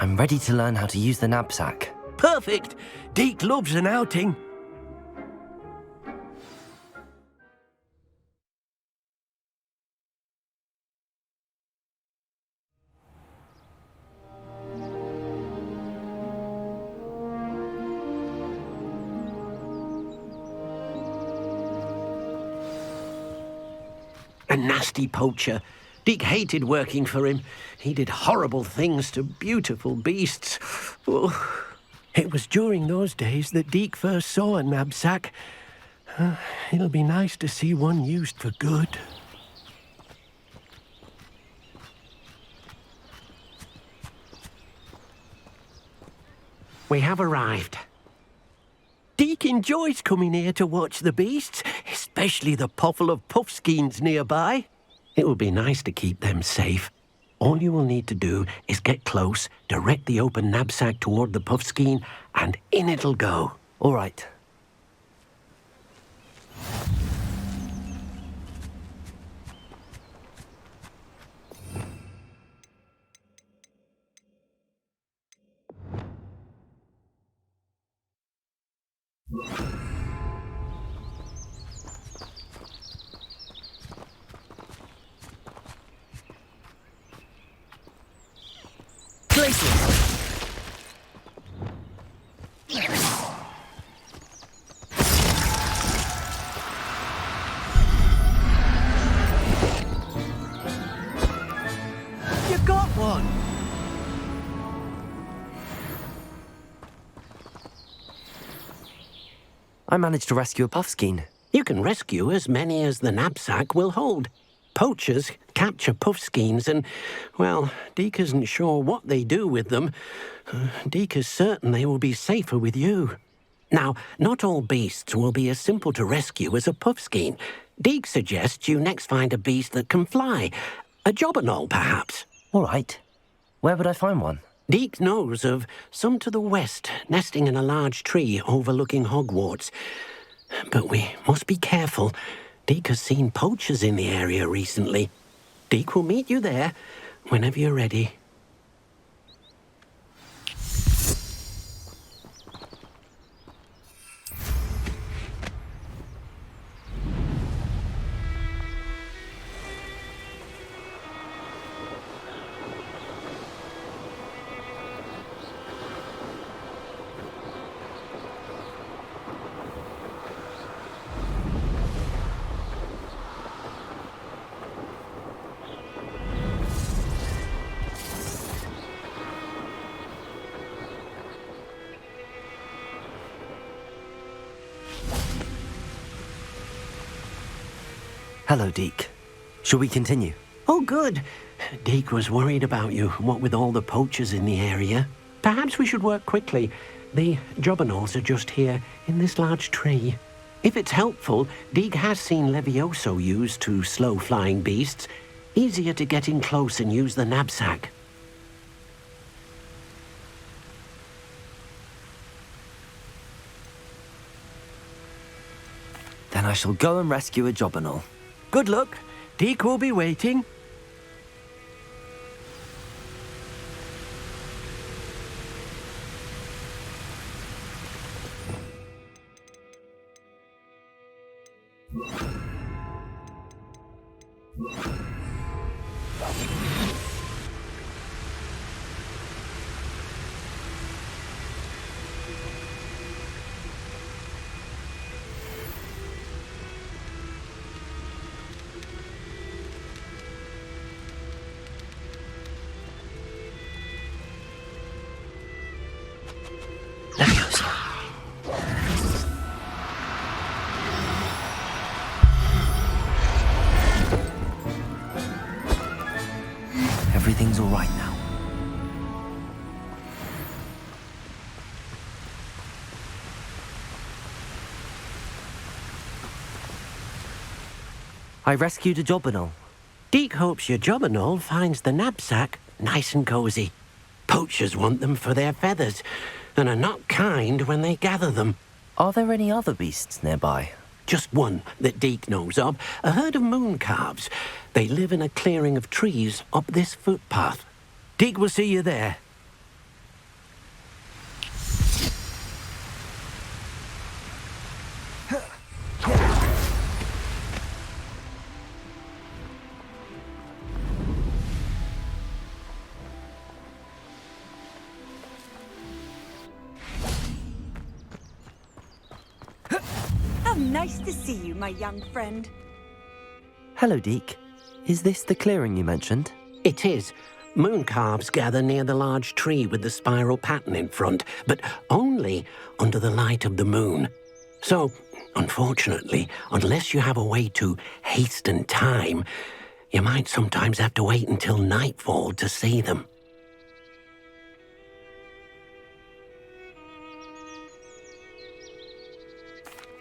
I'm ready to learn how to use the knapsack. Perfect! Deke loves an outing. A nasty poacher. Deke hated working for him. He did horrible things to beautiful beasts. Oh. It was during those days that Deke first saw a knapsack. It'll be nice to see one used for good. We have arrived. Deke enjoys coming here to watch the beasts, especially the puffle of puffskeins nearby. It will be nice to keep them safe. All you will need to do is get close, direct the open knapsack toward the puffskein, and in it'll go. All right. You got one! I managed to rescue a puffskein. You can rescue as many as the knapsack will hold. Poachers capture puffskeins and, well, Deke isn't sure what they do with them. Deke is certain they will be safer with you. Now, not all beasts will be as simple to rescue as a puffskein. Deke suggests you next find a beast that can fly. A jobberknoll, perhaps. All right. Where would I find one? Deke knows of some to the west, nesting in a large tree overlooking Hogwarts. But we must be careful. Deke has seen poachers in the area recently. Deke will meet you there whenever you're ready. Hello, Deke. Shall we continue? Oh, good. Deke was worried about you, what with all the poachers in the area. Perhaps we should work quickly. The jobberknolls are just here, in this large tree. If it's helpful, Deke has seen Levioso used to slow flying beasts. Easier to get in close and use the knapsack. Then I shall go and rescue a jobberknoll. Good luck. Deke will be waiting. Everything's all right now. I rescued a jobberknoll. Deke hopes your jobberknoll finds the knapsack nice and cozy. Poachers want them for their feathers and are not kind when they gather them. Are there any other beasts nearby? Just one that Deke knows of, a herd of moon calves. They live in a clearing of trees up this footpath. Deke will see you there. How nice to see you, my young friend. Hello, Deke. Is this the clearing you mentioned? It is. Moon calves gather near the large tree with the spiral pattern in front, but only under the light of the moon. So, unfortunately, unless you have a way to hasten time, you might sometimes have to wait until nightfall to see them.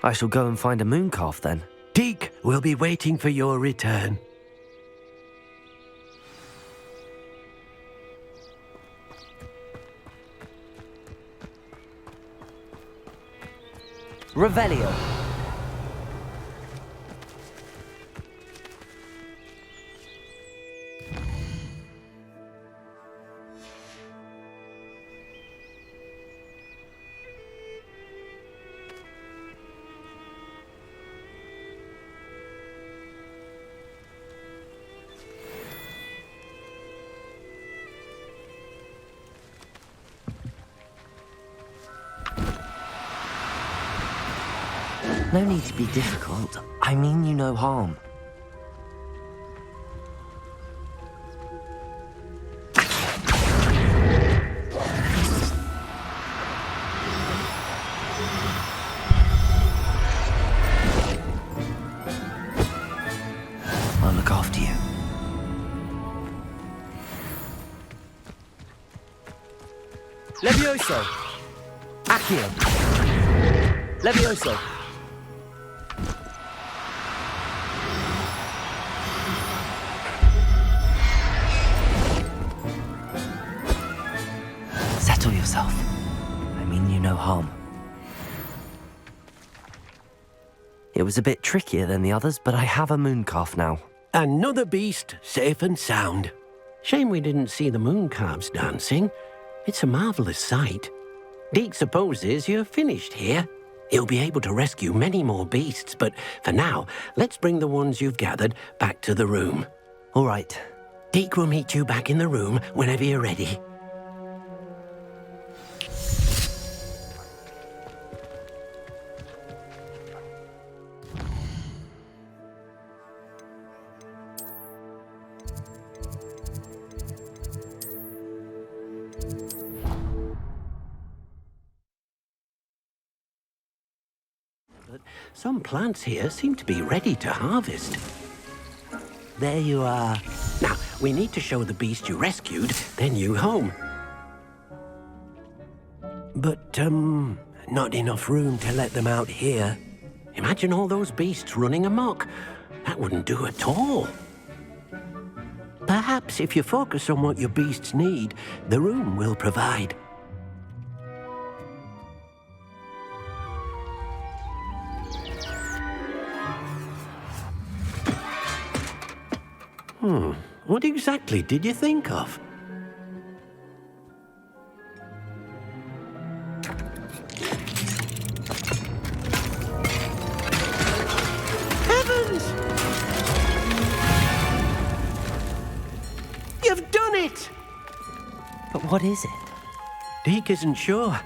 I shall go and find a moon calf then. Deke will be waiting for your return. Revelio. No need to be difficult. I mean you no harm. I'll look after you. Levioso! Accio! Levioso! Settle yourself. I mean you no harm. It was a bit trickier than the others, but I have a moon calf now. Another beast, safe and sound. Shame we didn't see the moon calves dancing. It's a marvelous sight. Deke supposes you're finished here. He'll be able to rescue many more beasts, but for now, let's bring the ones you've gathered back to the room. All right. Deke will meet you back in the room whenever you're ready. But some plants here seem to be ready to harvest. There you are. Now, we need to show the beast you rescued their new home. But, not enough room to let them out here. Imagine all those beasts running amok. That wouldn't do at all. Perhaps if you focus on what your beasts need, the room will provide. What exactly did you think of? Heavens! You've done it! But what is it? Deke isn't sure.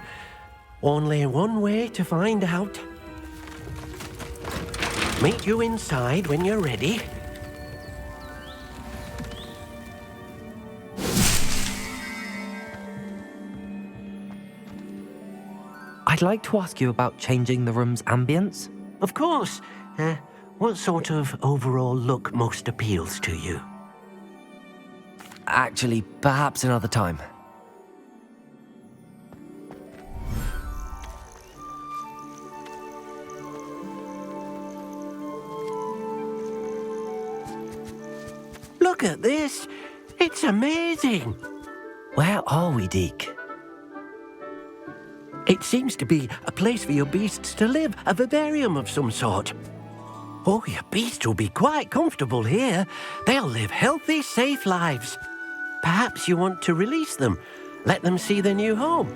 Only one way to find out. Meet you inside when you're ready. I'd like to ask you about changing the room's ambience. Of course. What sort of overall look most appeals to you? Actually, perhaps another time. Look at this. It's amazing. Where are we, Deke? It seems to be a place for your beasts to live, a vivarium of some sort. Oh, your beasts will be quite comfortable here. They'll live healthy, safe lives. Perhaps you want to release them, let them see their new home.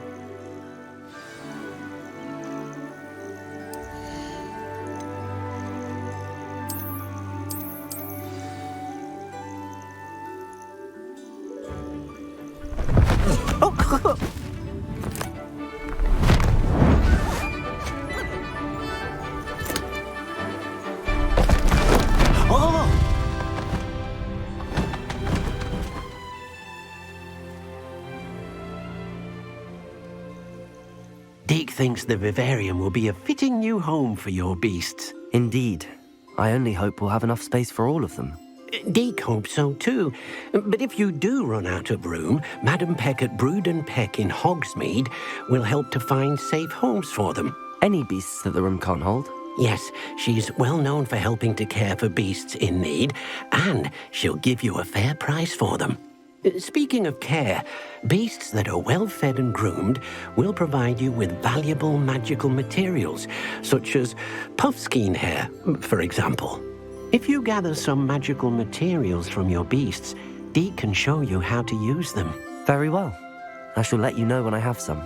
Oh, Deke thinks the vivarium will be a fitting new home for your beasts. Indeed. I only hope we'll have enough space for all of them. Deke hopes so too. But if you do run out of room, Madam Peck at Brood and Peck in Hogsmeade will help to find safe homes for them. Any beasts that the room can't hold? Yes, she's well known for helping to care for beasts in need, and she'll give you a fair price for them. Speaking of care, beasts that are well fed and groomed will provide you with valuable magical materials, such as puffskein hair, for example. If you gather some magical materials from your beasts, Deke can show you how to use them. Very well. I shall let you know when I have some.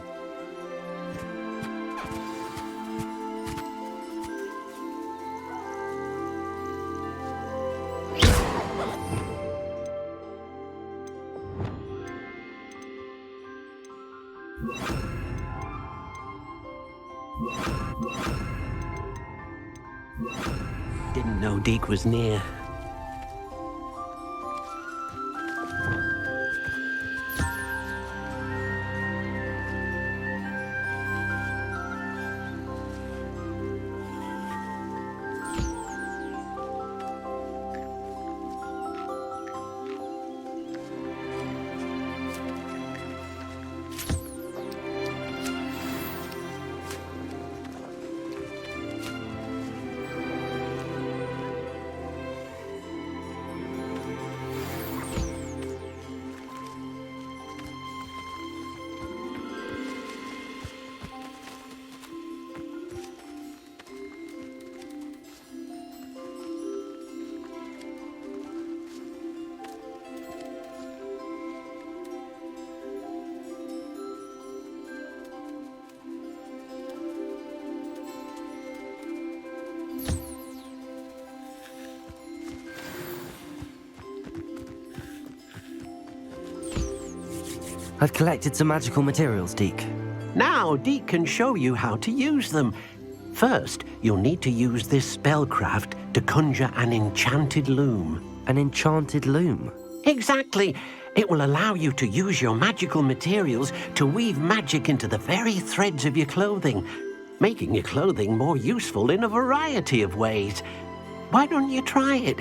Didn't know Deke was near. I've collected some magical materials, Deke. Now Deke can show you how to use them. First, you'll need to use this spellcraft to conjure an enchanted loom. An enchanted loom? Exactly. It will allow you to use your magical materials to weave magic into the very threads of your clothing, making your clothing more useful in a variety of ways. Why don't you try it?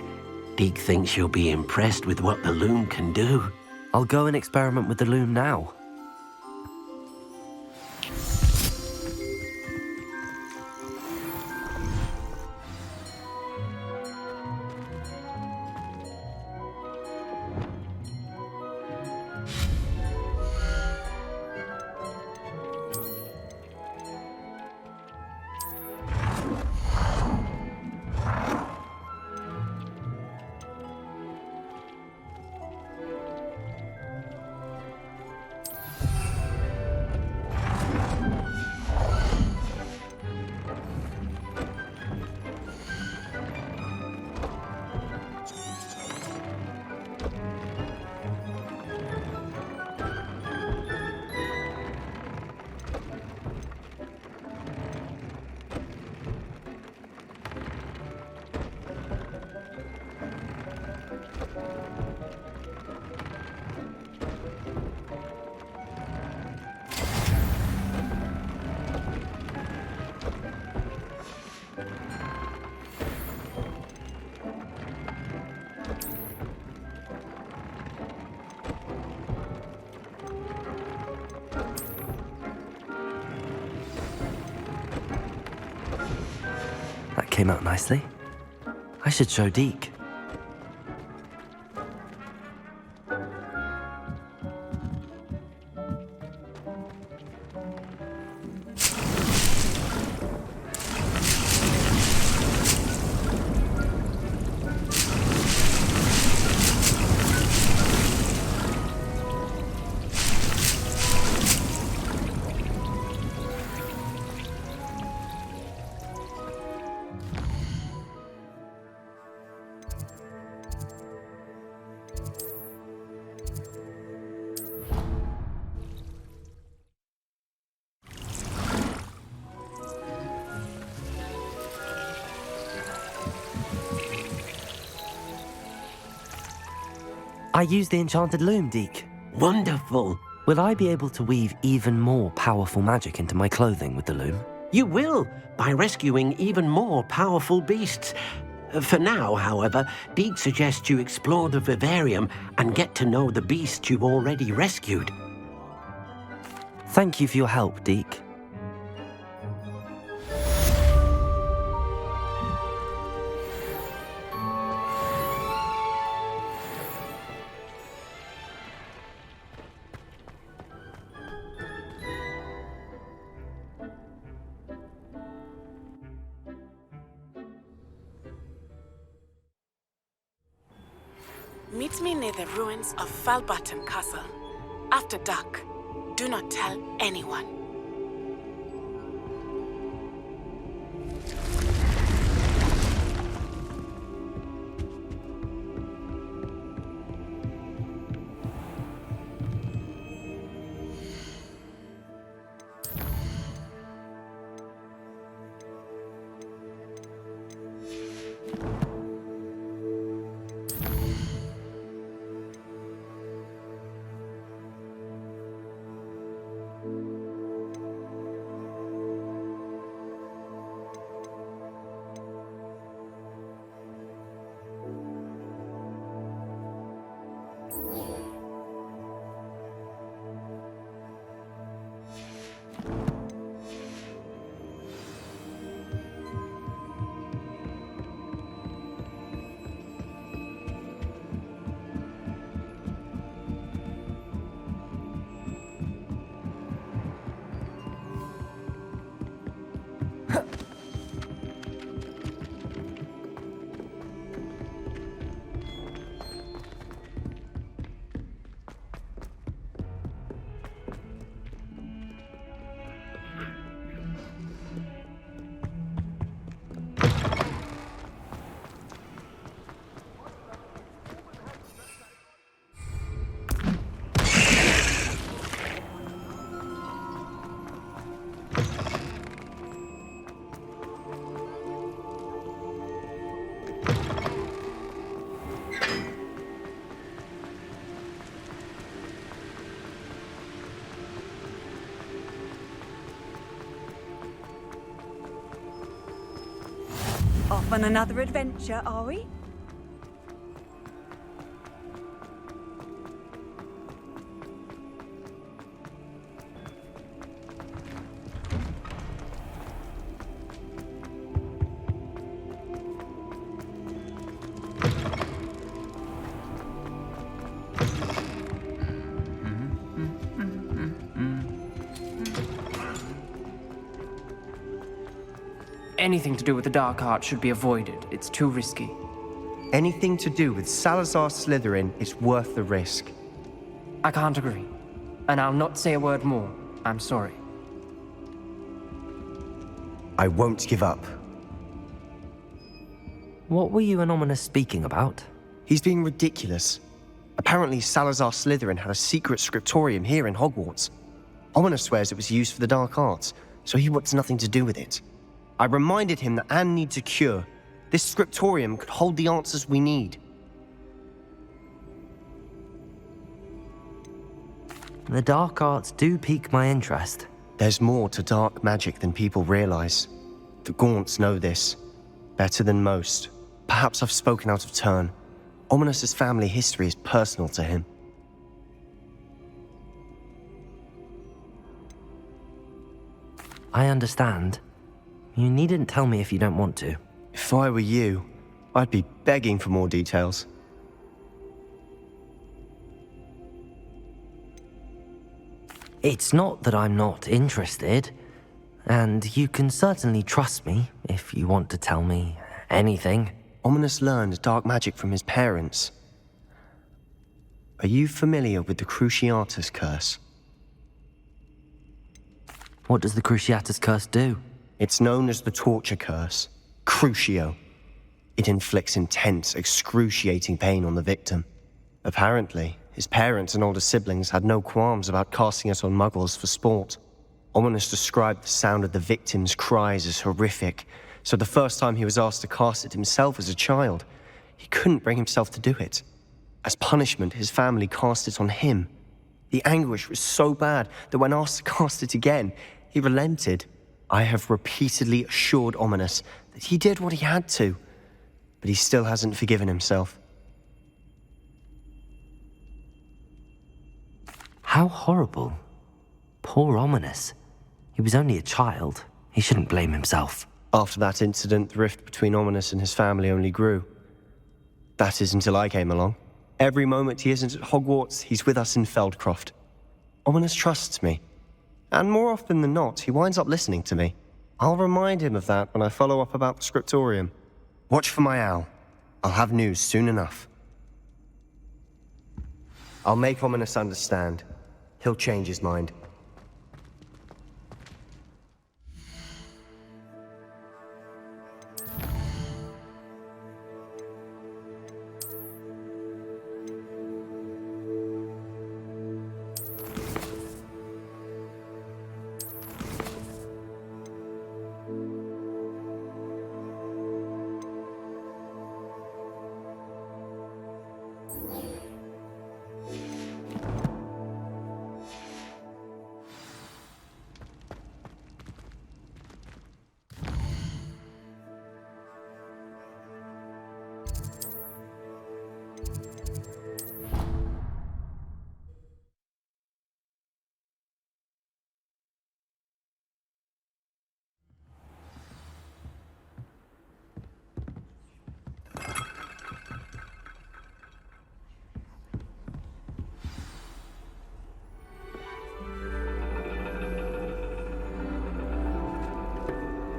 Deke thinks you'll be impressed with what the loom can do. I'll go and experiment with the loom now. That came out nicely. I should show Deke. I used the enchanted loom, Deke. Wonderful. Will I be able to weave even more powerful magic into my clothing with the loom? You will, by rescuing even more powerful beasts. For now, however, Deke suggests you explore the vivarium and get to know the beasts you've already rescued. Thank you for your help, Deke. Meet me near the ruins of Falbottom Castle. After dark. Do not tell anyone. Off on another adventure, are we? Anything to do with the dark art should be avoided. It's too risky. Anything to do with Salazar Slytherin is worth the risk. I can't agree. And I'll not say a word more. I'm sorry. I won't give up. What were you and Ominous speaking about? He's being ridiculous. Apparently Salazar Slytherin had a secret scriptorium here in Hogwarts. Ominous swears it was used for the dark arts, so he wants nothing to do with it. I reminded him that Anne needs a cure. This scriptorium could hold the answers we need. The dark arts do pique my interest. There's more to dark magic than people realize. The Gaunts know this. Better than most. Perhaps I've spoken out of turn. Ominous's family history is personal to him. I understand. You needn't tell me if you don't want to. If I were you, I'd be begging for more details. It's not that I'm not interested. And you can certainly trust me if you want to tell me anything. Ominous learned dark magic from his parents. Are you familiar with the Cruciatus Curse? What does the Cruciatus Curse do? It's known as the Torture Curse, Crucio. It inflicts intense, excruciating pain on the victim. Apparently, his parents and older siblings had no qualms about casting it on muggles for sport. Ominous described the sound of the victim's cries as horrific, so the first time he was asked to cast it himself as a child, he couldn't bring himself to do it. As punishment, his family cast it on him. The anguish was so bad that when asked to cast it again, he relented. I have repeatedly assured Ominous that he did what he had to, but he still hasn't forgiven himself. How horrible. Poor Ominous. He was only a child. He shouldn't blame himself. After that incident, the rift between Ominous and his family only grew. That is until I came along. Every moment he isn't at Hogwarts, he's with us in Feldcroft. Ominous trusts me. And more often than not, he winds up listening to me. I'll remind him of that when I follow up about the scriptorium. Watch for my owl. I'll have news soon enough. I'll make Ominous understand. He'll change his mind.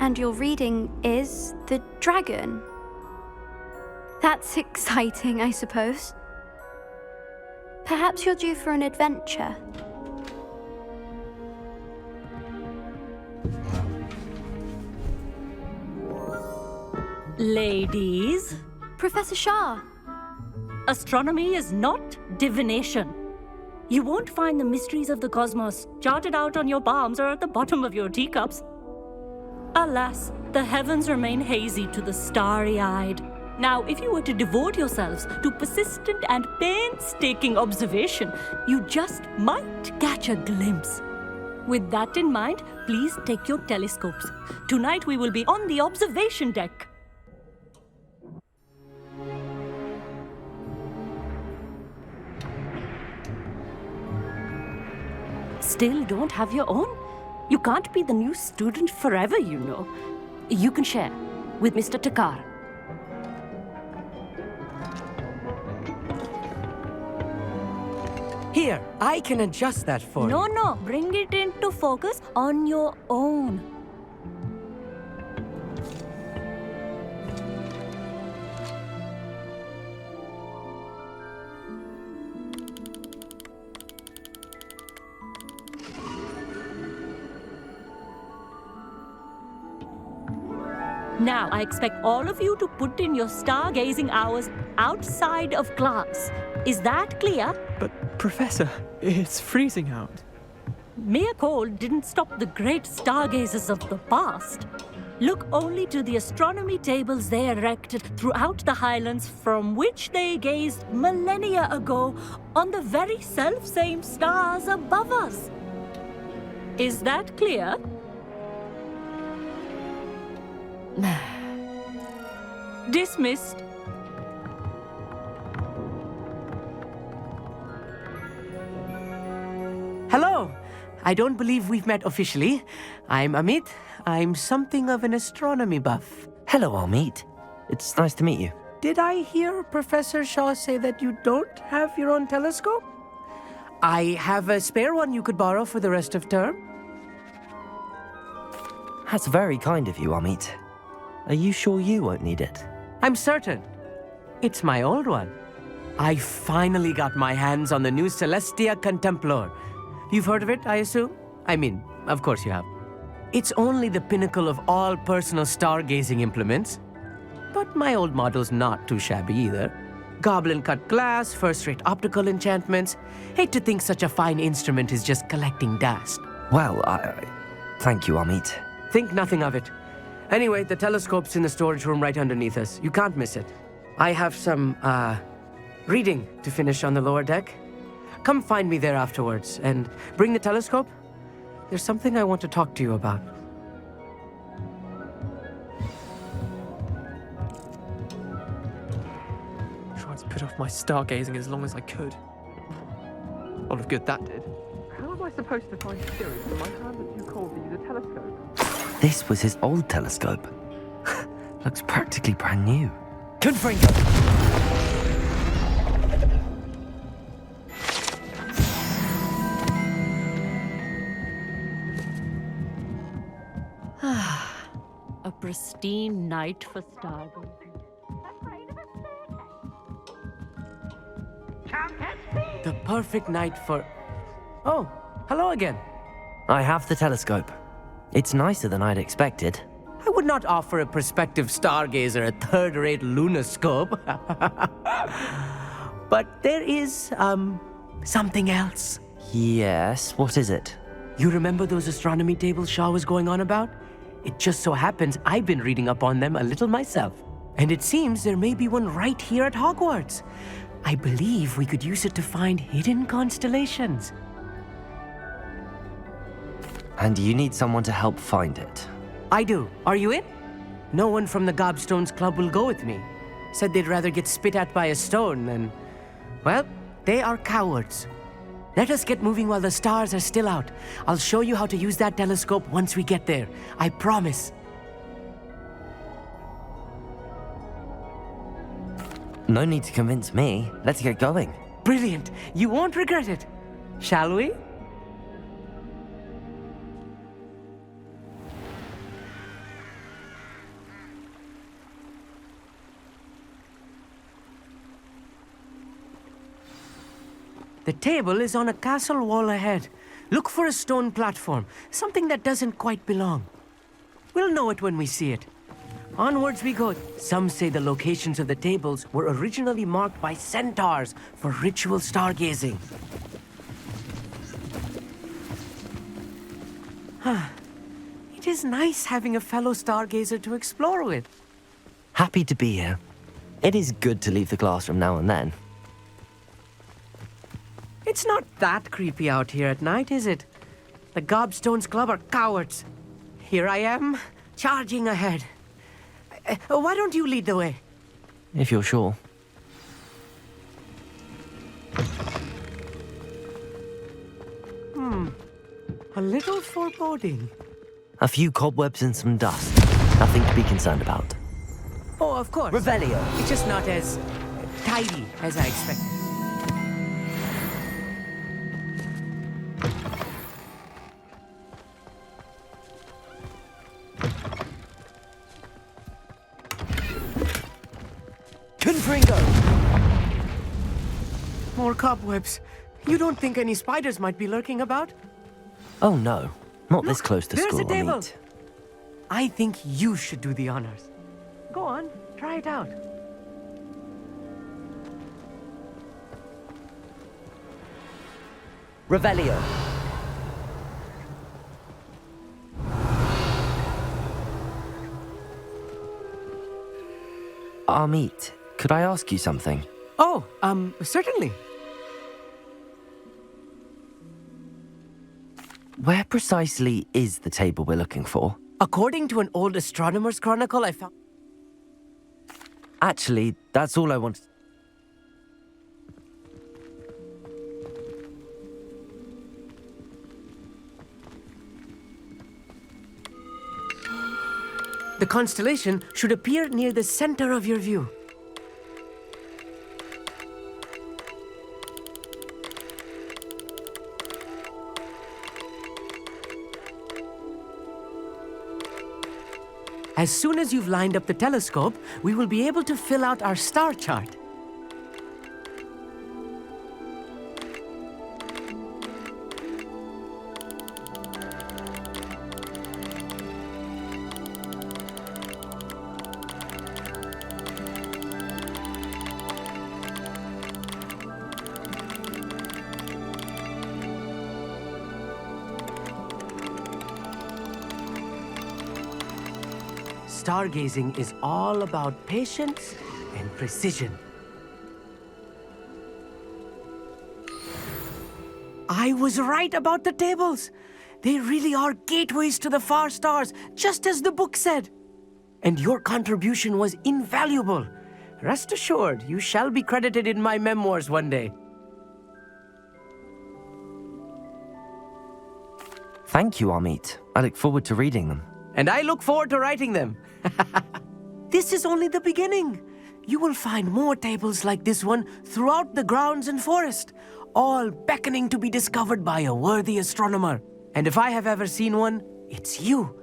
And your reading is The Dragon. That's exciting, I suppose. Perhaps you're due for an adventure. Ladies, Professor Shah. astronomy is not divination. You won't find the mysteries of the cosmos charted out on your palms or at the bottom of your teacups. Alas, the heavens remain hazy to the starry-eyed. Now, if you were to devote yourselves to persistent and painstaking observation, you just might catch a glimpse. With that in mind, please take your telescopes. Tonight we will be on the observation deck. Still don't have your own? You can't be the new student forever, you know. You can share with Mr. Takar. Here, I can adjust that for you. No, bring it into focus on your own. Now, I expect all of you to put in your stargazing hours outside of class. Is that clear? But, Professor, it's freezing out. Mere cold didn't stop the great stargazers of the past. Look only to the astronomy tables they erected throughout the Highlands from which they gazed millennia ago on the very self-same stars above us. Is that clear? Dismissed. Hello! I don't believe we've met officially. I'm Amit. I'm something of an astronomy buff. Hello, Amit. It's nice to meet you. Did I hear Professor Shaw say that you don't have your own telescope? I have a spare one you could borrow for the rest of term. That's very kind of you, Amit. Are you sure you won't need it? I'm certain. It's my old one. I finally got my hands on the new Celestia Contemplar. You've heard of it, I assume? I mean, of course you have. It's only the pinnacle of all personal stargazing implements. But my old model's not too shabby either. Goblin-cut glass, first-rate optical enchantments. Hate to think such a fine instrument is just collecting dust. Well, thank you, Amit. Think nothing of it. Anyway, the telescope's in the storage room right underneath us. You can't miss it. I have some, reading to finish on the lower deck. come find me there afterwards and bring the telescope. There's something I want to talk to you about. Tried to put off my stargazing as long as I could. All of good that did. How am I supposed to find Sirius when my hands are too cold to use a telescope? This was his old telescope. Looks practically brand new. Confringo! A pristine night for stargazing. The perfect night for... Oh, hello again. I have the telescope. It's nicer than I'd expected. I would not offer a prospective stargazer a third-rate lunoscope. But there is, something else. Yes, what is it? You remember those astronomy tables Shaw was going on about? It just so happens I've been reading up on them a little myself. And it seems there may be one right here at Hogwarts. I believe we could use it to find hidden constellations. And you need someone to help find it. I do. Are you in? No one from the Gobstones Club will go with me. Said they'd rather get spit at by a stone than... Well, they are cowards. Let us get moving while the stars are still out. I'll show you how to use that telescope once we get there. I promise. No need to convince me. Let's get going. Brilliant. You won't regret it. Shall we? The table is on a castle wall ahead. Look for a stone platform, something that doesn't quite belong. We'll know it when we see it. Onwards we go. Some say the locations of the tables were originally marked by centaurs for ritual stargazing. It is nice having a fellow stargazer to explore with. Happy to be here. It is good to leave the classroom now and then. It's not that creepy out here at night, is it? The Gobstones Club are cowards. Here I am, charging ahead. Why don't you lead the way? If you're sure. A little foreboding. A few cobwebs and some dust. Nothing to be concerned about. Oh, of course. Revelio. It's just not as tidy as I expected. Confringo! More cobwebs. You don't think any spiders might be lurking about? Oh no, not this close to there's school. a table. Meet. I think you should do the honors. Go on, try it out. Revelio. Amit, could I ask you something? Oh, certainly. Where precisely is the table we're looking for? According to an old astronomer's chronicle, I found... Actually, that's all I wanted. The constellation should appear near the center of your view. As soon as you've lined up the telescope, we will be able to fill out our star chart. Stargazing is all about patience and precision. I was right about the tables. They really are gateways to the far stars, just as the book said. And your contribution was invaluable. Rest assured, you shall be credited in my memoirs one day. Thank you, Amit. I look forward to reading them. And I look forward to writing them. This is only the beginning. You will find more tables like this one throughout the grounds and forest, all beckoning to be discovered by a worthy astronomer. And if I have ever seen one, it's you.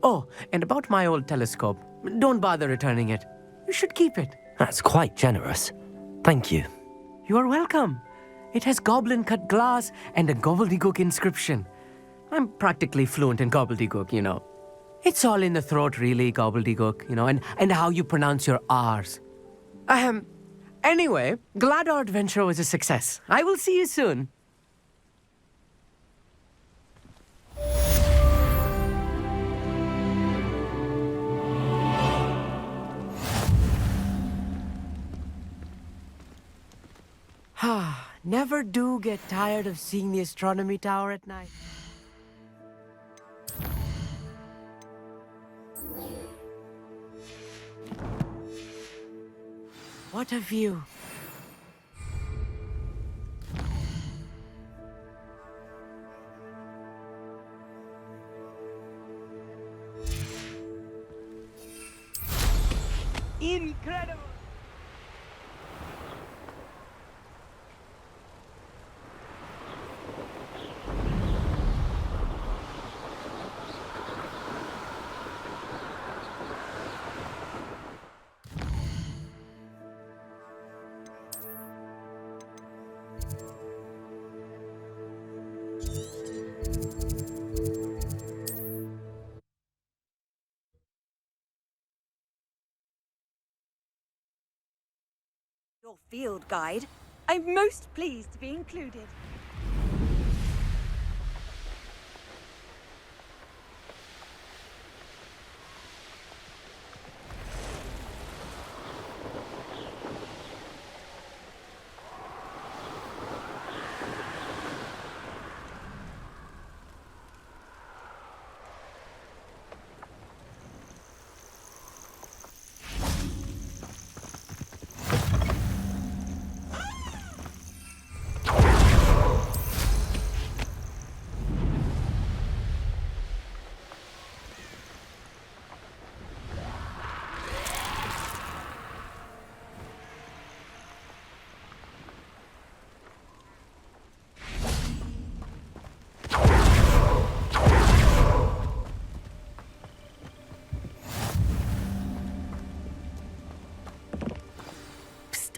Oh, and about my old telescope, don't bother returning it. You should keep it. That's quite generous. Thank you. You're welcome. It has goblin-cut glass and a gobbledygook inscription. I'm practically fluent in gobbledygook, you know. It's all in the throat, really, gobbledygook, you know, and how you pronounce your R's. Anyway, glad our adventure was a success. I will see you soon. Never do get tired of seeing the astronomy tower at night. What a view. Incredible! Your field guide. I'm most pleased to be included.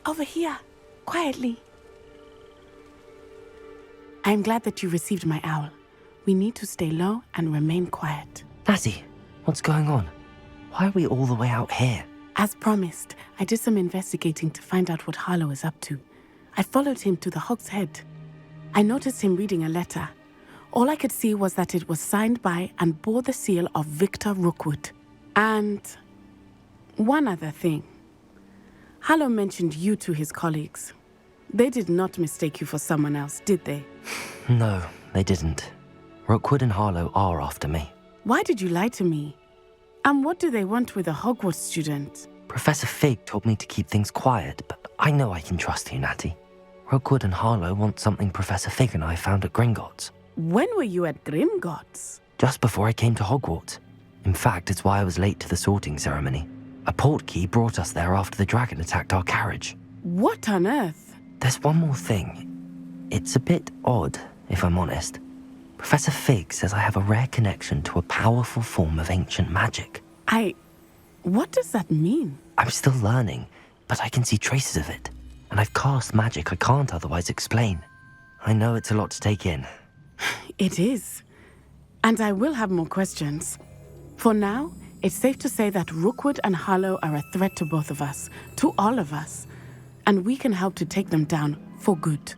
Over here, quietly. I'm glad that you received my owl. We need to stay low and remain quiet. Natty, what's going on? Why are we all the way out here? As promised, I did some investigating to find out what Harlow is up to. I followed him to the Hog's Head. I noticed him reading a letter. All I could see was that it was signed by and bore the seal of Victor Rookwood. And one other thing. Harlow mentioned you to his colleagues. They did not mistake you for someone else, did they? No, they didn't. Rookwood and Harlow are after me. Why did you lie to me? And what do they want with a Hogwarts student? Professor Fig told me to keep things quiet, but I know I can trust you, Natty. Rookwood and Harlow want something Professor Fig and I found at Gringotts. When were you at Grimgotts? Just before I came to Hogwarts. In fact, it's why I was late to the sorting ceremony. A portkey brought us there after the dragon attacked our carriage. What on earth? There's one more thing. It's a bit odd, if I'm honest. Professor Fig says I have a rare connection to a powerful form of ancient magic. What does that mean? I'm still learning, but I can see traces of it. And I've cast magic I can't otherwise explain. I know it's a lot to take in. It is. And I will have more questions. For now, it's safe to say that Rookwood and Harlow are a threat to both of us, to all of us, and we can help to take them down for good.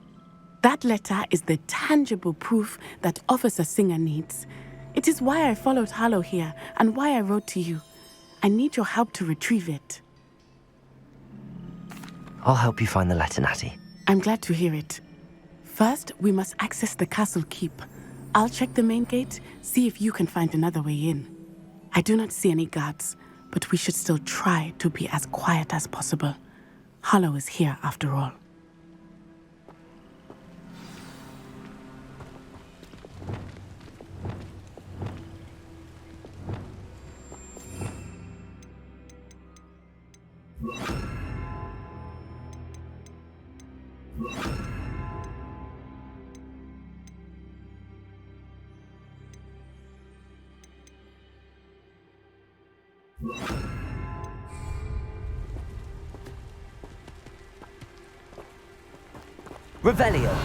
That letter is the tangible proof that Officer Singer needs. It is why I followed Harlow here and why I wrote to you. I need your help to retrieve it. I'll help you find the letter, Natty. I'm glad to hear it. First, we must access the castle keep. I'll check the main gate, see if you can find another way in. I do not see any guards, but we should still try to be as quiet as possible. Hollow is here after all. Revelio.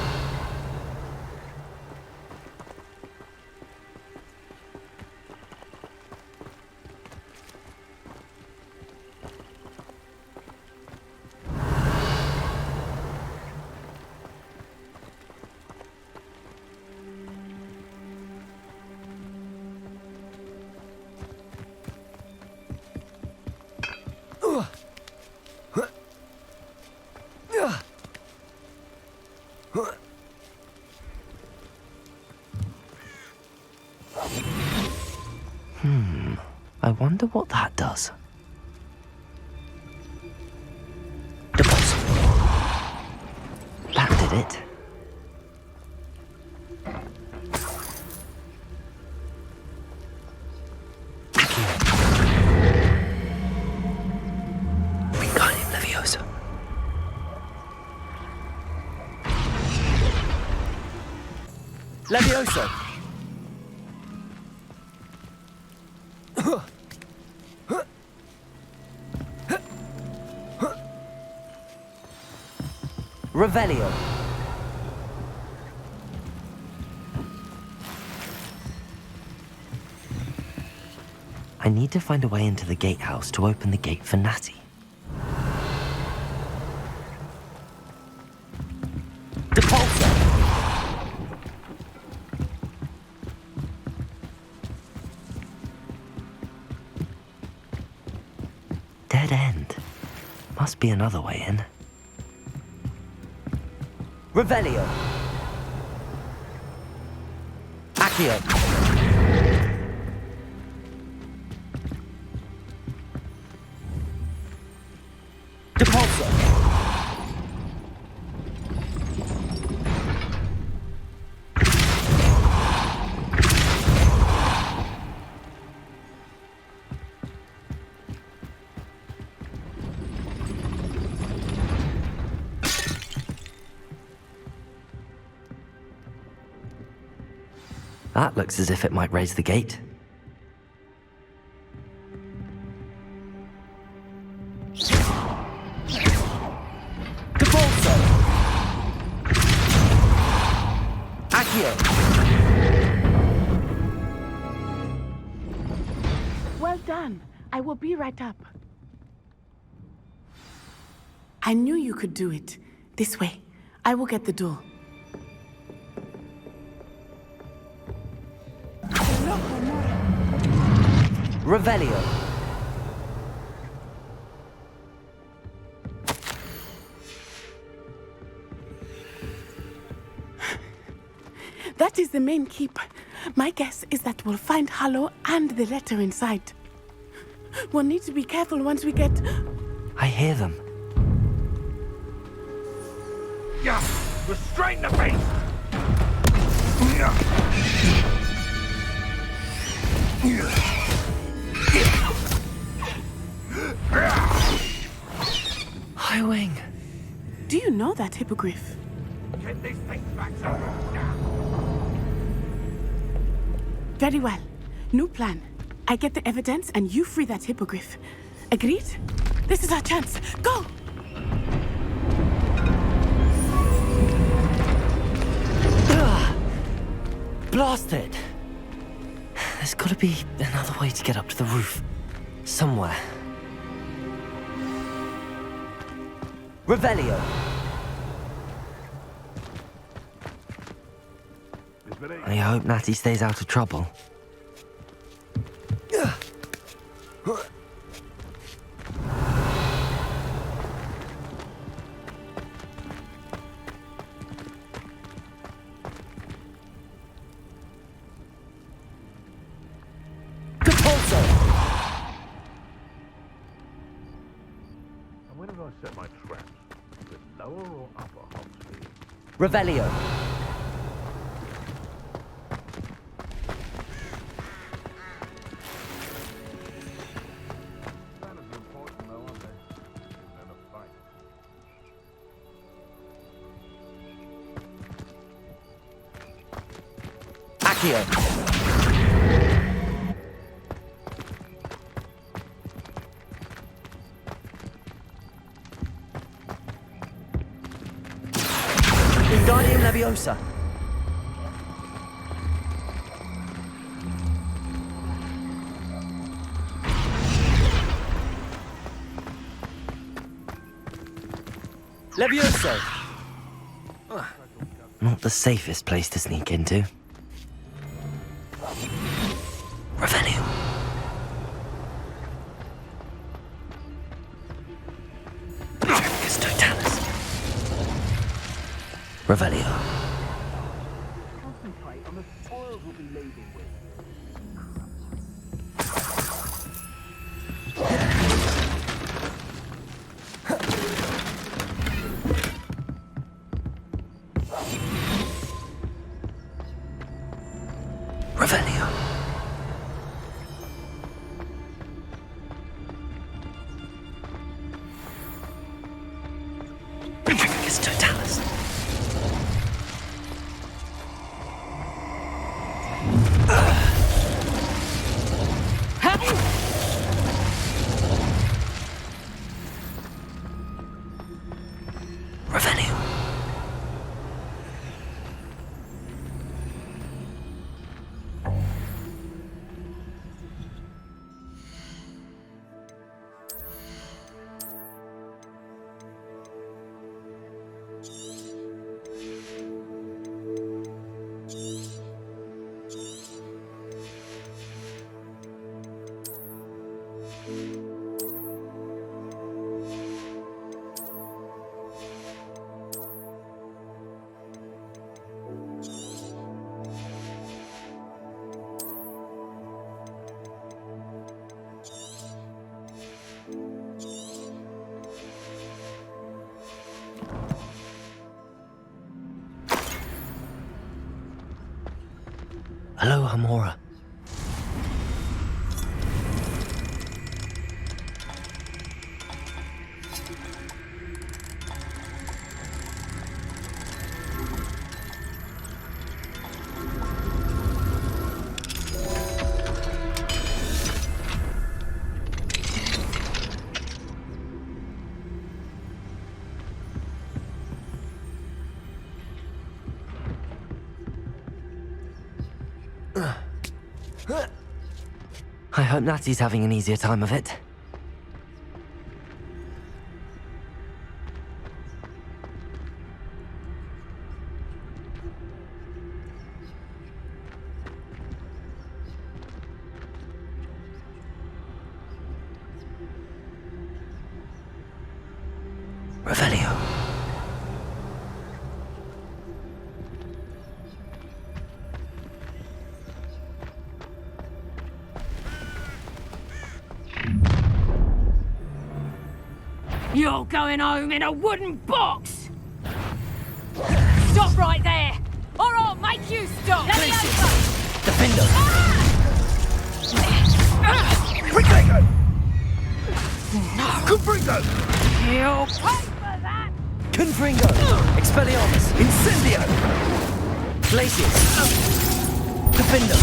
I wonder what that does. Deposit. That did it. Wingardium Leviosa. Leviosa! Revelio. I need to find a way into the gatehouse to open the gate for Natty. Depulso! Dead end. Must be another way in. Revelio. Accio. Depulso. That looks as if it might raise the gate. Depulso! Accio! Well done. I will be right up. I knew you could do it. This way. I will get the door. Revelio. That is the main keep. My guess is that we'll find Hollow and the letter inside. We'll need to be careful once we get... I hear them. Yeah, restrain the beast! Highwing. Do you know that hippogriff? Get these things back to now. Very well. New plan. I get the evidence and you free that hippogriff. Agreed? This is our chance. Go! Blasted! There's gotta be another way to get up to the roof. Somewhere. Revelio. I hope Natty stays out of trouble. set my traps? With lower or upper hop speed? Revelio. Kind of important though, aren't they? In a fight. Accio. Wingardium Leviosa. Levioso. Not the safest place to sneak into. Revelio. Tricus Totalis. Revelio. Concentrate on the spoils we'll be leaving with. Revelio. Tricus Totalis. Revelio. Hello, Hamora. I hope Natty's having an easier time of it. Revelio. You're going home in a wooden box! Stop right there, or I'll make you stop! Defender. Quickly! Confringo! You'll pay for that! Confringo. Expelliarmus. Incendio. Glacius. Defender.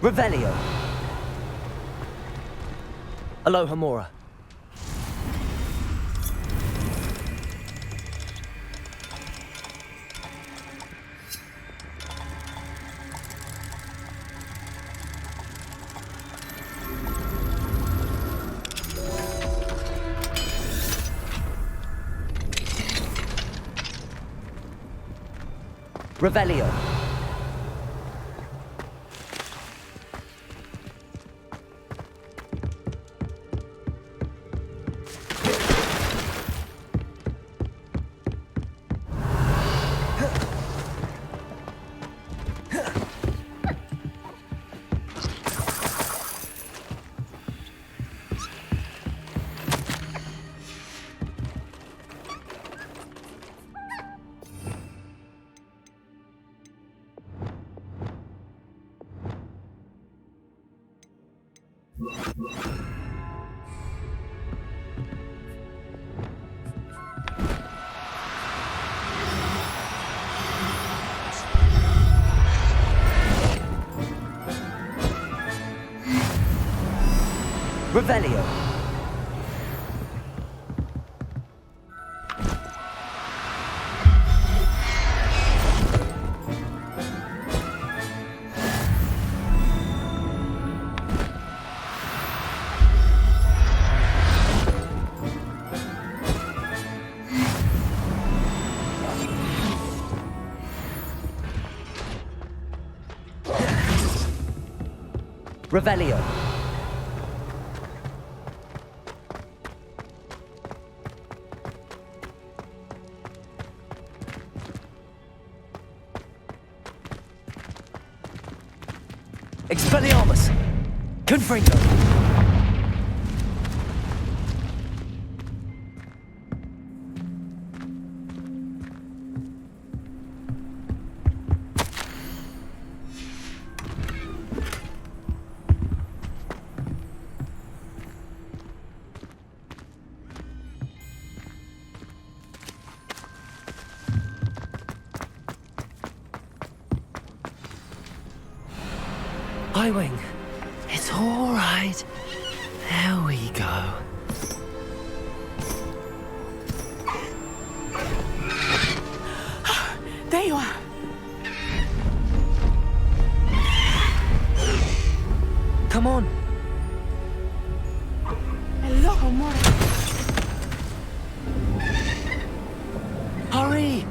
Revelio. Alohomora. Revelio. Revelio. Revelio. Expelliarmus! Confringo! Highwing. It's all right. There we go. There you are. Come on. Hello, amore. Hurry!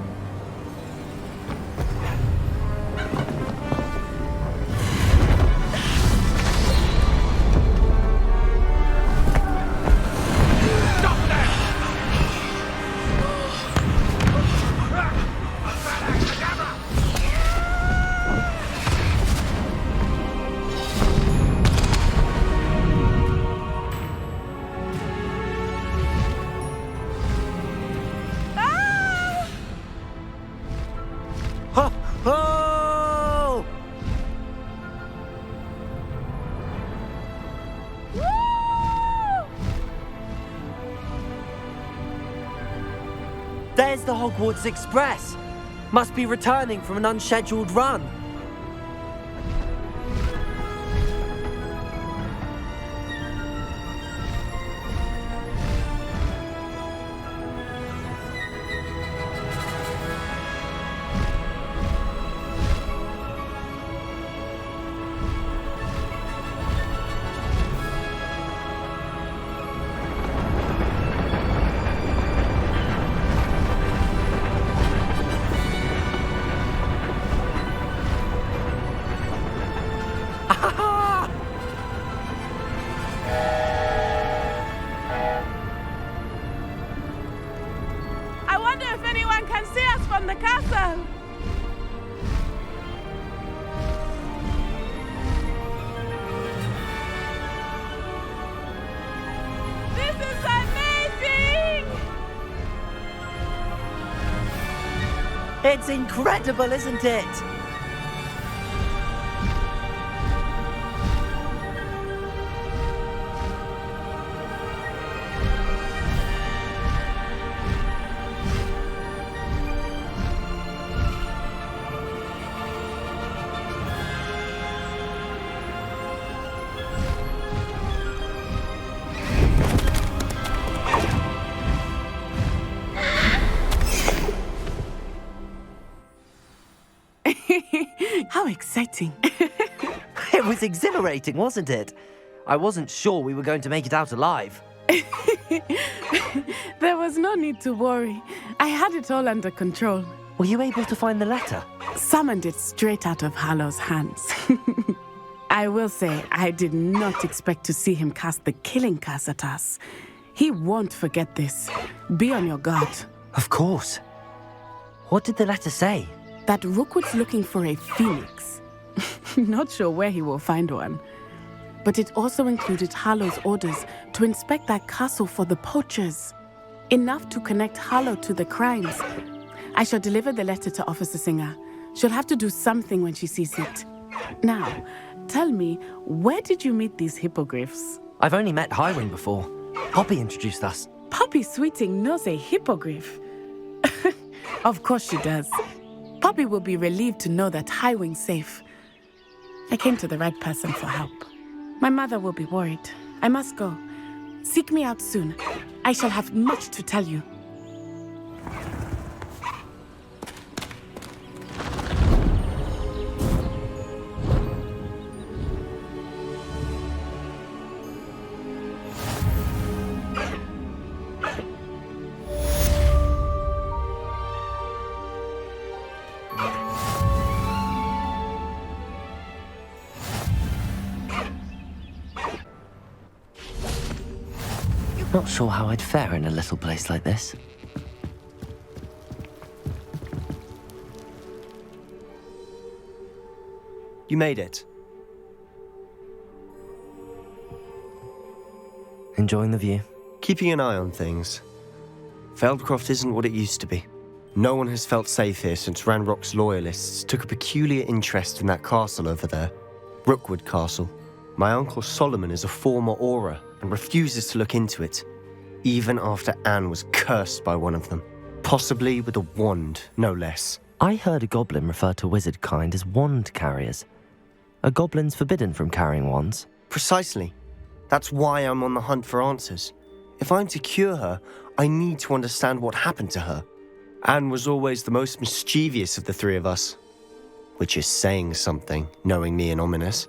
Oh! There's the Hogwarts Express. Must be returning from an unscheduled run. I wonder if anyone can see us from the castle. This is amazing! It's incredible, isn't it? How exciting. It was exhilarating, wasn't it? I wasn't sure we were going to make it out alive. There was no need to worry. I had it all under control. Were you able to find the letter? Summoned it straight out of Hallow's hands. I will say, I did not expect to see him cast the killing curse at us. He won't forget this. Be on your guard. Of course. What did the letter say? That Rookwood's looking for a phoenix. Not sure where he will find one. But it also included Hallow's orders to inspect that castle for the poachers. Enough to connect Hallow to the crimes. I shall deliver the letter to Officer Singer. She'll have to do something when she sees it. Now, tell me, where did you meet these hippogriffs? I've only met Highwing before. Poppy introduced us. Poppy Sweeting knows a hippogriff. Of course she does. Poppy will be relieved to know that Highwing's safe. I came to the right person for help. My mother will be worried. I must go. Seek me out soon. I shall have much to tell you. Not sure how I'd fare in a little place like this. You made it. Enjoying the view? Keeping an eye on things. Feldcroft isn't what it used to be. No one has felt safe here since Ranrock's loyalists took a peculiar interest in that castle over there. Rookwood Castle. My uncle Solomon is a former Auror and refuses to look into it, even after Anne was cursed by one of them. Possibly with a wand, no less. I heard a goblin refer to wizard kind as wand carriers. Are goblins forbidden from carrying wands? Precisely. That's why I'm on the hunt for answers. If I'm to cure her, I need to understand what happened to her. Anne was always the most mischievous of the three of us. Which is saying something, knowing me and ominous.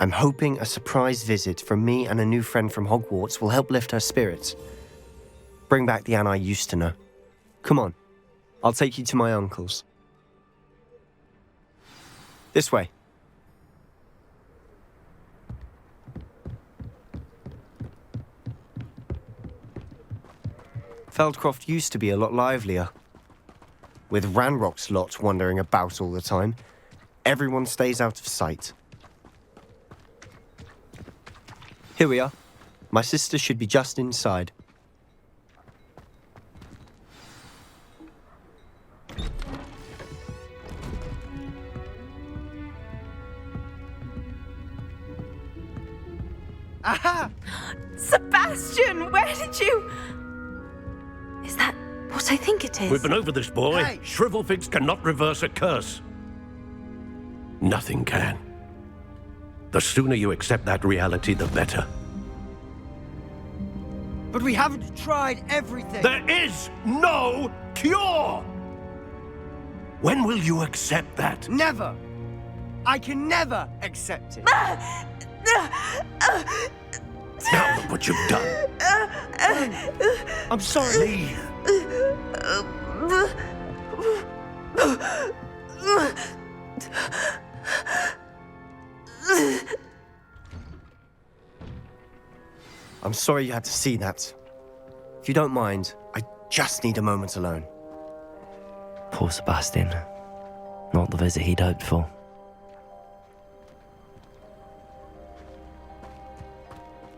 I'm hoping a surprise visit from me and a new friend from Hogwarts will help lift her spirits. Bring back the Anne I used to know. Come on, I'll take you to my uncle's. This way. Feldcroft used to be a lot livelier. With Ranrock's lot wandering about all the time, everyone stays out of sight. Here we are. My sister should be just inside. Aha! Sebastian, where did you... Is that what I think it is? We've been over this, boy. Hey. Shrivelfigs cannot reverse a curse. Nothing can. The sooner you accept that reality, the better. But we haven't tried everything. There is no cure! When will you accept that? Never! I can never accept it. Now look what you've done. I'm sorry. Leave. I'm sorry you had to see that. If you don't mind, I just need a moment alone. Poor Sebastian. Not the visit he'd hoped for.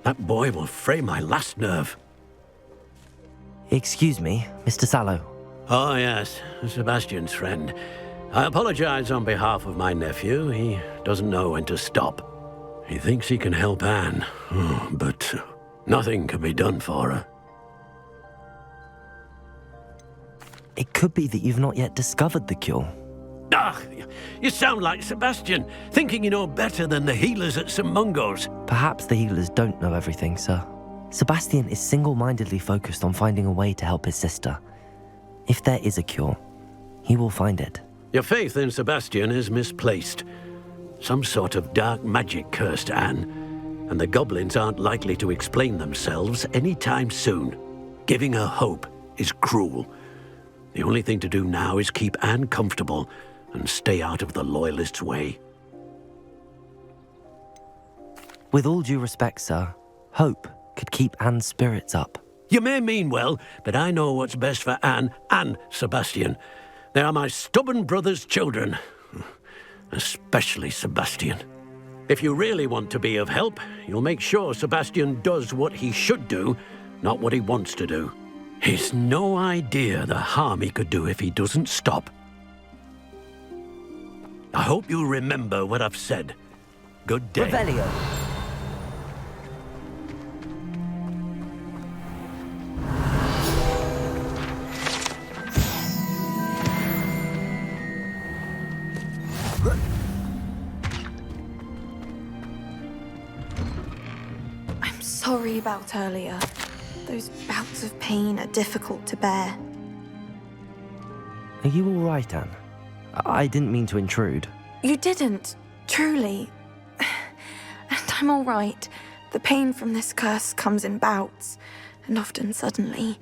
That boy will fray my last nerve. Excuse me, Mr. Sallow. Oh, yes, Sebastian's friend. I apologize on behalf of my nephew. He doesn't know when to stop. He thinks he can help Anne, but nothing can be done for her. It could be that you've not yet discovered the cure. Ah, you sound like Sebastian, thinking you know better than the healers at St. Mungo's. Perhaps the healers don't know everything, sir. Sebastian is single-mindedly focused on finding a way to help his sister. If there is a cure, he will find it. Your faith in Sebastian is misplaced. Some sort of dark magic cursed Anne, and the goblins aren't likely to explain themselves anytime soon. Giving her hope is cruel. The only thing to do now is keep Anne comfortable and stay out of the Loyalists' way. With all due respect, sir, hope could keep Anne's spirits up. You may mean well, but I know what's best for Anne and Sebastian. They are my stubborn brother's children. Especially Sebastian. If you really want to be of help, you'll make sure Sebastian does what he should do, not what he wants to do. He's no idea the harm he could do if he doesn't stop. I hope you'll remember what I've said. Good day. Revelio. sorry about earlier. Those bouts of pain are difficult to bear. Are you all right, Anne? I didn't mean to intrude. You didn't, truly. And I'm all right. The pain from this curse comes in bouts, and often suddenly.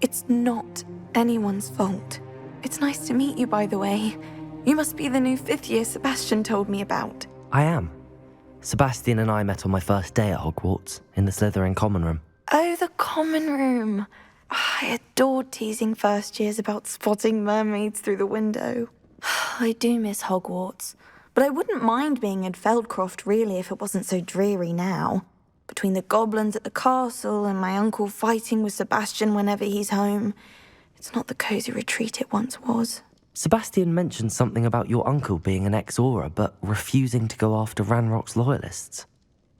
It's not anyone's fault. It's nice to meet you, by the way. You must be the new 5th year Sebastian told me about. I am. Sebastian and I met on my first day at Hogwarts, in the Slytherin common room. Oh, the common room. I adored teasing first years about spotting mermaids through the window. I do miss Hogwarts, but I wouldn't mind being in Feldcroft really if it wasn't so dreary now. Between the goblins at the castle and my uncle fighting with Sebastian whenever he's home, it's not the cosy retreat it once was. Sebastian mentioned something about your uncle being an ex-Auror, but refusing to go after Ranrock's loyalists.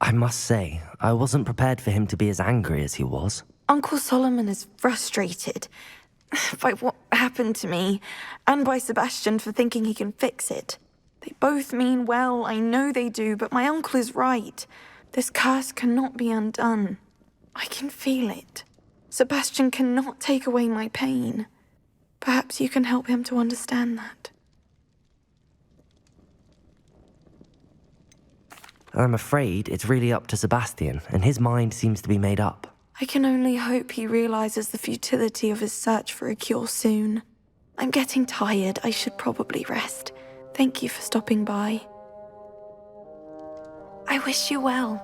I must say, I wasn't prepared for him to be as angry as he was. Uncle Solomon is frustrated by what happened to me, and by Sebastian for thinking he can fix it. They both mean well, I know they do, but my uncle is right. This curse cannot be undone. I can feel it. Sebastian cannot take away my pain. Perhaps you can help him to understand that. I'm afraid it's really up to Sebastian, and his mind seems to be made up. I can only hope he realizes the futility of his search for a cure soon. I'm getting tired. I should probably rest. Thank you for stopping by. I wish you well.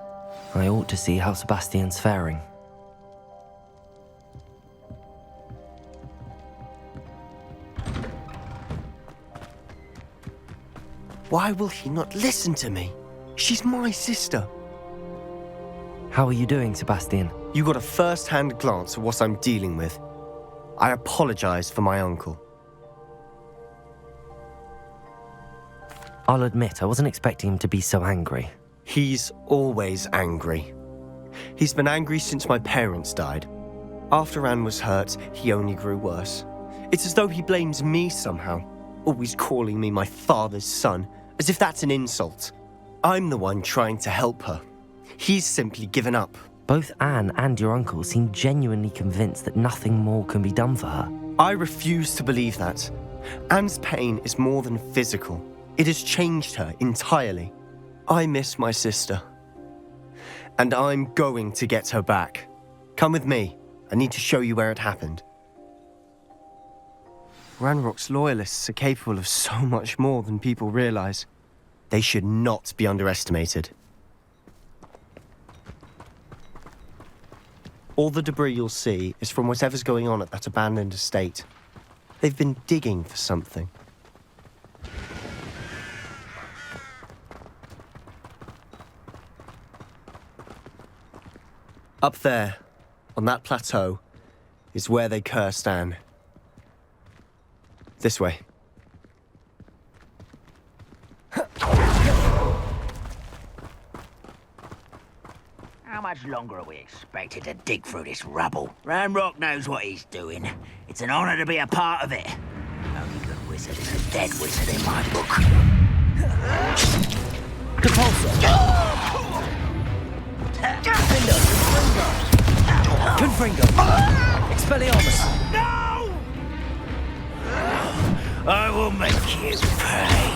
I ought to see how Sebastian's faring. Why will he not listen to me? She's my sister. How are you doing, Sebastian? You got a first-hand glance at what I'm dealing with. I apologize for my uncle. I'll admit, I wasn't expecting him to be so angry. He's always angry. He's been angry since my parents died. After Anne was hurt, he only grew worse. It's as though he blames me somehow, always calling me my father's son, as if that's an insult. I'm the one trying to help her. He's simply given up. Both Anne and your uncle seem genuinely convinced that nothing more can be done for her. I refuse to believe that. Anne's pain is more than physical. It has changed her entirely. I miss my sister. And I'm going to get her back. Come with me. I need to show you where it happened. Ranrock's loyalists are capable of so much more than people realize. They should not be underestimated. All the debris you'll see is from whatever's going on at that abandoned estate. They've been digging for something. Up there, on that plateau, is where they cursed Anne. This way. How much longer are we expected to dig through this rubble? Ranrock knows what he's doing. It's an honor to be a part of it. Only good wizard is a dead wizard in my book. Confringo! Expelliarmus! No! I will make you pay.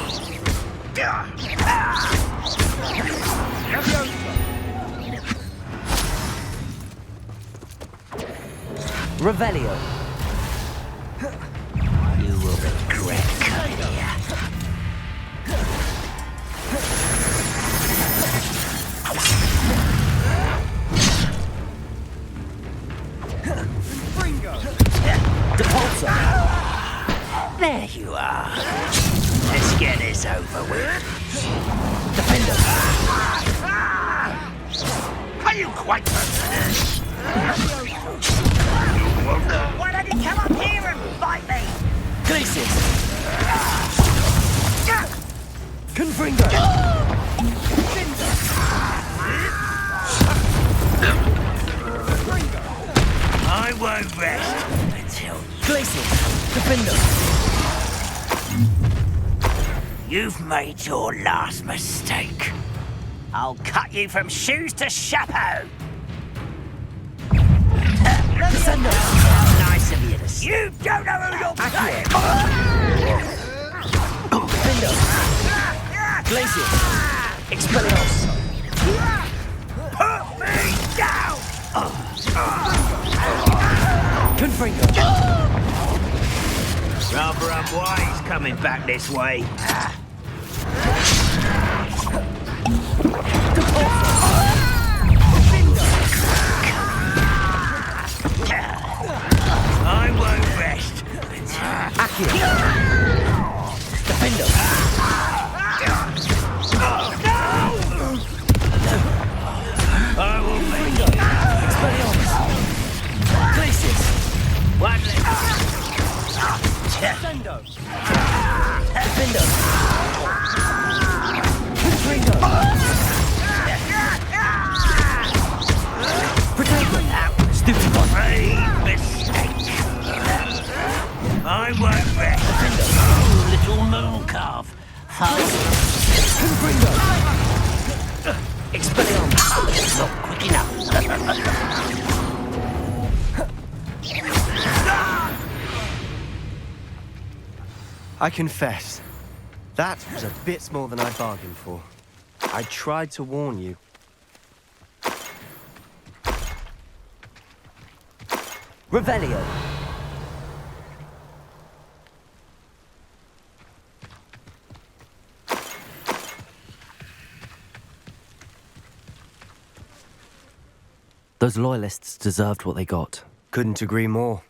Revelio. You will regret coming here. There you are. Let's get this over with. Defender. Are you quite certain? Why don't you come up here and fight me? Glacius. Confringo. I won't rest until Glacius. Defender. you've made your last mistake. I'll cut you from shoes to chapeau. Descendo! Nice of you to say. You don't know who you're playing! Defendo! Glacius! Expelliarmus! Put me down! Confringo! Rather unwise coming back this way. I won't rest. Accio! Defendo! I will make Expelliarmus! Glacius! one less. Descendo! Defendo! Confringo! Protego! Stupid one! Mistake. I won't rest. Oh, little moon calf. Confringo! Expelliarmus! Not quick enough. I confess, that was a bit more than I bargained for. I tried to warn you. Revelio! Those loyalists deserved what they got. Couldn't agree more.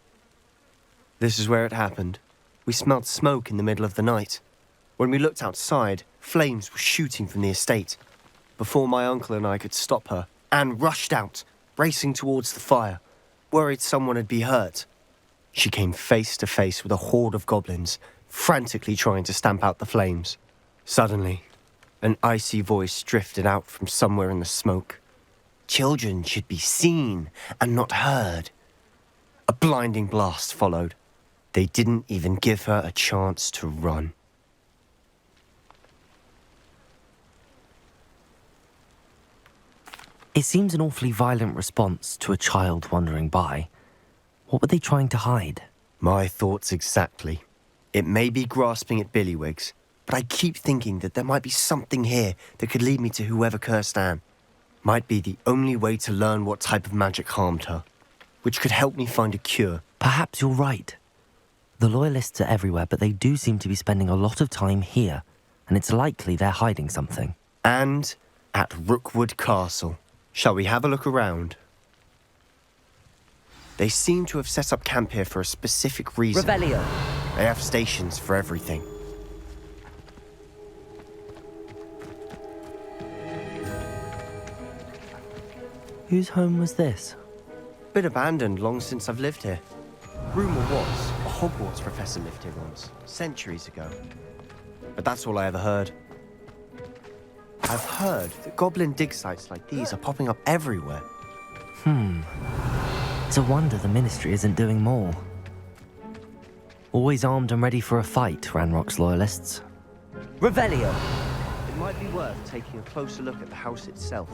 This is where it happened. We smelled smoke in the middle of the night. When we looked outside, flames were shooting from the estate. Before my uncle and I could stop her, Anne rushed out, racing towards the fire, worried someone had been hurt. She came face to face with a horde of goblins, frantically trying to stamp out the flames. Suddenly, an icy voice drifted out from somewhere in the smoke. Children should be seen and not heard. A blinding blast followed. They didn't even give her a chance to run. It seems an awfully violent response to a child wandering by. What were they trying to hide? My thoughts exactly. It may be grasping at Billywigs, but I keep thinking that there might be something here that could lead me to whoever cursed Anne. Might be the only way to learn what type of magic harmed her, which could help me find a cure. Perhaps you're right. The loyalists are everywhere, but they do seem to be spending a lot of time here, and it's likely they're hiding something. And at Rookwood Castle. Shall we have a look around? They seem to have set up camp here for a specific reason. Revelio! They have stations for everything. Whose home was this? Bit abandoned long since I've lived here. Rumour was, a Hogwarts professor lived here once, centuries ago. But that's all I ever heard. I've heard that goblin dig sites like these are popping up everywhere. It's a wonder the Ministry isn't doing more. Always armed and ready for a fight, Ranrock's loyalists. Revelio! It might be worth taking a closer look at the house itself.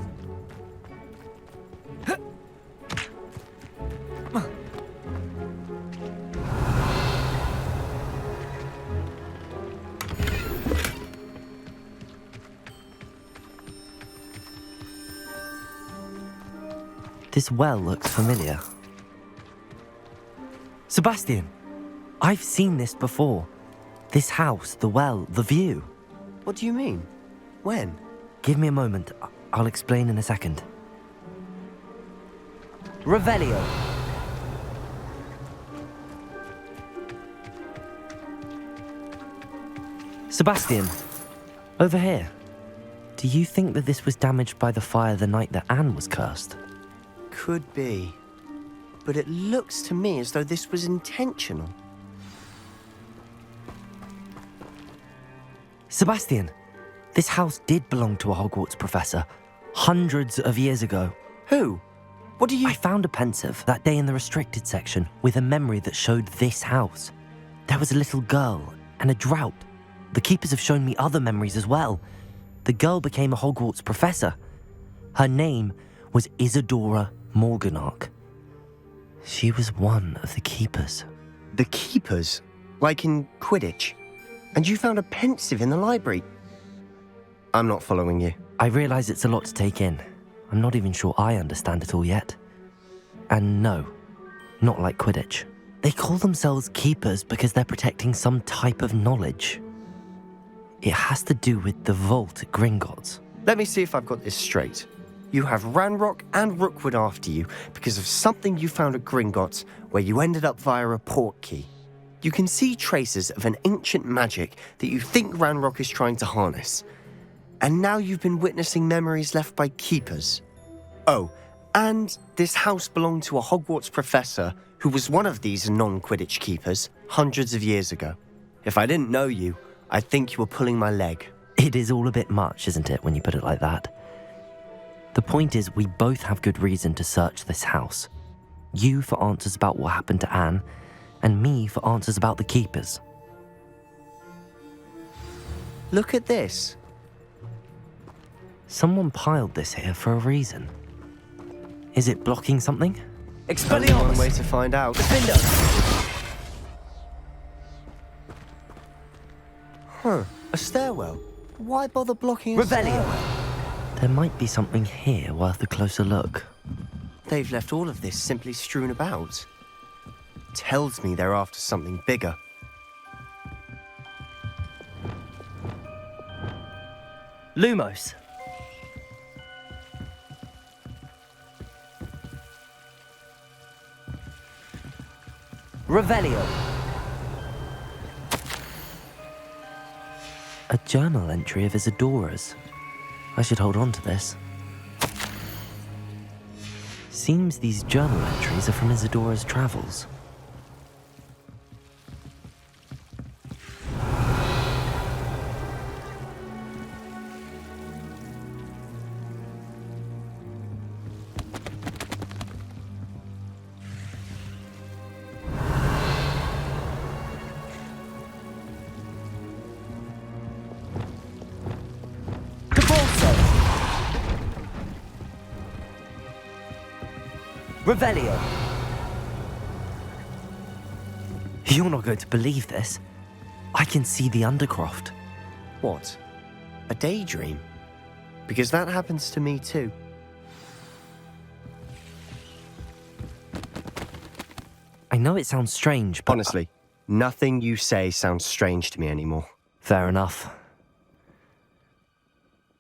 This well looks familiar. Sebastian! I've seen this before. This house, the well, the view. What do you mean? When? Give me a moment. I'll explain in a second. Revelio! Sebastian! Over here. Do you think that this was damaged by the fire the night that Anne was cursed? Could be. But it looks to me as though this was intentional. Sebastian! This house did belong to a Hogwarts professor. Hundreds of years ago. Who? What do you... I found a pensive that day in the restricted section with a memory that showed this house. There was a little girl and a drought. The keepers have shown me other memories as well. The girl became a Hogwarts professor. Her name was Isadora Morganach. She was one of the keepers. The keepers? Like in Quidditch? And you found a pensive in the library? I'm not following you. I realise it's a lot to take in. I'm not even sure I understand it all yet. And no, not like Quidditch. They call themselves keepers because they're protecting some type of knowledge. It has to do with the vault at Gringotts. Let me see if I've got this straight. You have Ranrock and Rookwood after you because of something you found at Gringotts where you ended up via a port key. You can see traces of an ancient magic that you think Ranrock is trying to harness. And now you've been witnessing memories left by keepers. Oh, and this house belonged to a Hogwarts professor who was one of these non-Quidditch keepers hundreds of years ago. If I didn't know you, I'd think you were pulling my leg. It is all a bit much, isn't it, when you put it like that? The point is, we both have good reason to search this house. You for answers about what happened to Anne, and me for answers about the keepers. Look at this. Someone piled this here for a reason. Is it blocking something? Only one way to find out. Huh, a stairwell. Why bother blocking a stairwell? There might be something here worth a closer look. They've left all of this simply strewn about. Tells me they're after something bigger. Lumos. Revelio. A journal entry of Isadora's. I should hold on to this. Seems these journal entries are from Isadora's travels. Revelio. You're not going to believe this. I can see the Undercroft. What? A daydream? Because that happens to me too. I know it sounds strange, but... Honestly, nothing you say sounds strange to me anymore. Fair enough.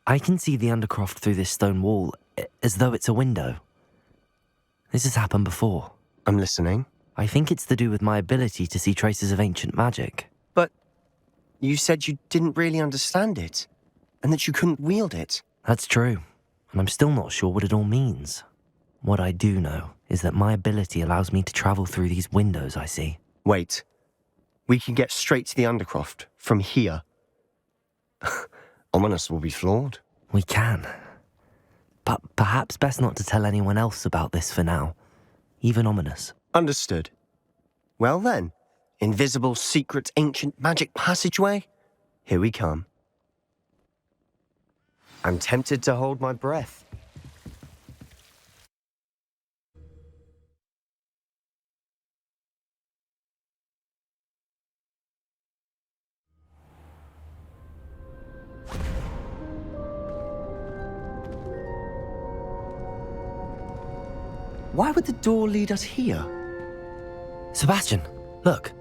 I can see the Undercroft through this stone wall, as though it's a window. This has happened before. I'm listening. I think it's to do with my ability to see traces of ancient magic. But you said you didn't really understand it, and that you couldn't wield it. That's true, and I'm still not sure what it all means. What I do know is that my ability allows me to travel through these windows I see. Wait. We can get straight to the Undercroft from here. Ominous will be flawed. We can. But perhaps best not to tell anyone else about this for now. Even Ominous. Understood. Well then, invisible, secret, ancient magic passageway? Here we come. I'm tempted to hold my breath. Why would the door lead us here? Sebastian, look.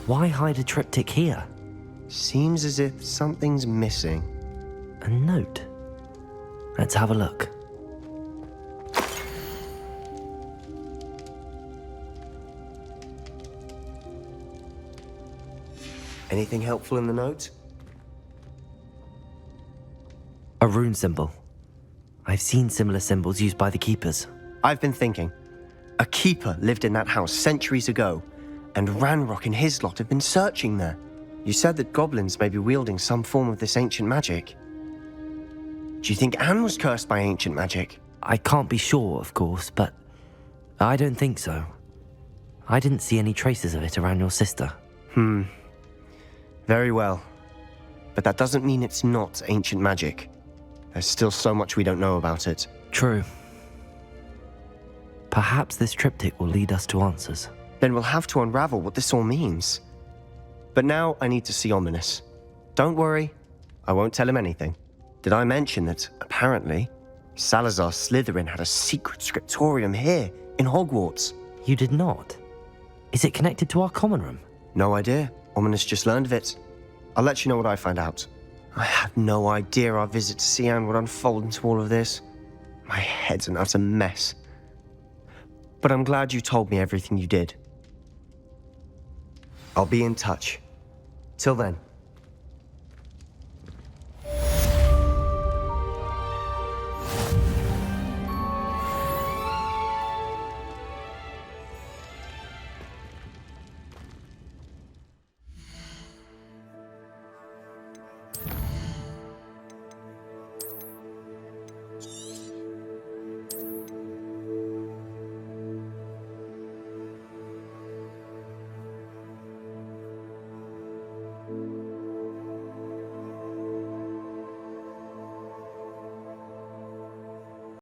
Why hide a triptych here? Seems as if something's missing. A note. Let's have a look. Anything helpful in the note? A rune symbol. I've seen similar symbols used by the keepers. I've been thinking. A keeper lived in that house centuries ago, and Ranrock and his lot have been searching there. You said that goblins may be wielding some form of this ancient magic. Do you think Anne was cursed by ancient magic? I can't be sure, of course, but I don't think so. I didn't see any traces of it around your sister. Very well. But that doesn't mean it's not ancient magic. There's still so much we don't know about it. True. Perhaps this triptych will lead us to answers. Then we'll have to unravel what this all means. But now I need to see Ominous. Don't worry, I won't tell him anything. Did I mention that, apparently, Salazar Slytherin had a secret scriptorium here, in Hogwarts? You did not? Is it connected to our common room? No idea. Ominous just learned of it. I'll let you know what I find out. I had no idea our visit to see Anne would unfold into all of this. My head's an utter mess. But I'm glad you told me everything you did. I'll be in touch. Till then.